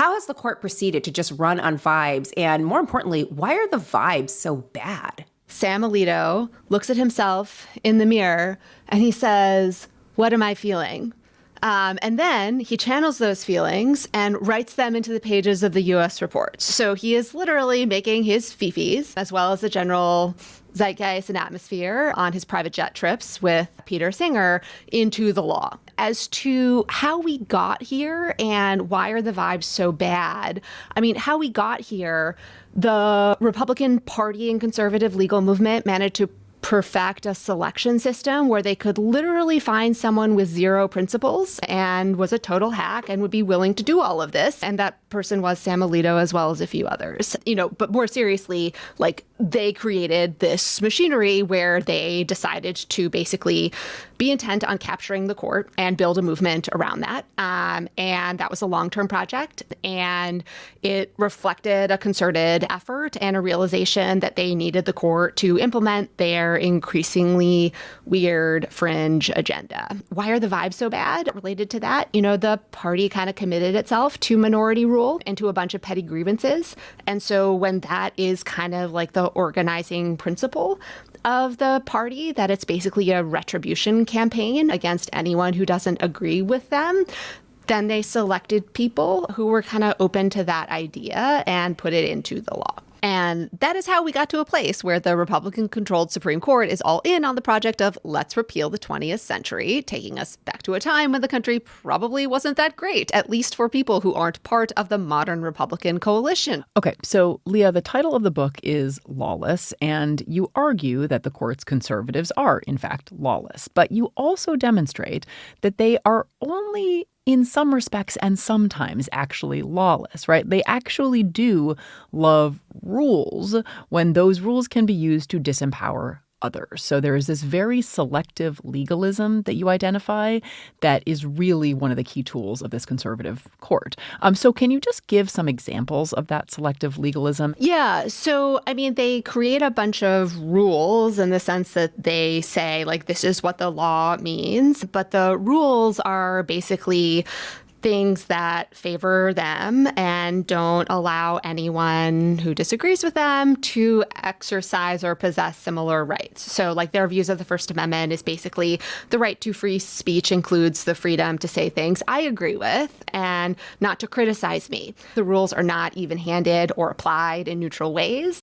How has the court proceeded to just run on vibes? And more importantly, why are the vibes so bad? Sam Alito looks at himself in the mirror and he says, "What am I feeling?" And then he channels those feelings and writes them into the pages of the U.S. reports. So he is literally making his fifis, as well as the general zeitgeist and atmosphere on his private jet trips with Peter Singer, into the law. As to how we got here and why are the vibes so bad, I mean, how we got here, the Republican Party and conservative legal movement managed to perfect a selection system where they could literally find someone with zero principles and was a total hack and would be willing to do all of this. And that person was Sam Alito, as well as a few others. But more seriously, they created this machinery where they decided to basically be intent on capturing the court and build a movement around that. And that was a long-term project. And it reflected a concerted effort and a realization that they needed the court to implement their increasingly weird fringe agenda. Why are the vibes so bad? Related to that, the party kind of committed itself to minority rule and to a bunch of petty grievances. And so when that is kind of like the organizing principle of the party, that it's basically a retribution campaign against anyone who doesn't agree with them, then they selected people who were kind of open to that idea and put it into the law. And that is how we got to a place where the Republican-controlled Supreme Court is all in on the project of let's repeal the 20th century, taking us back to a time when the country probably wasn't that great, at least for people who aren't part of the modern Republican coalition. Okay, so Leah, the title of the book is Lawless, and you argue that the court's conservatives are, in fact, lawless. But you also demonstrate that they are only in some respects and sometimes actually lawless, right? They actually do love rules when those rules can be used to disempower others. So there is this very selective legalism that you identify that is really one of the key tools of this conservative court. So can you just give some examples of that selective legalism? Yeah. So, they create a bunch of rules in the sense that they say, this is what the law means. But the rules are basically things that favor them and don't allow anyone who disagrees with them to exercise or possess similar rights. So their views of the First Amendment is basically the right to free speech includes the freedom to say things I agree with and not to criticize me. The rules are not even-handed or applied in neutral ways.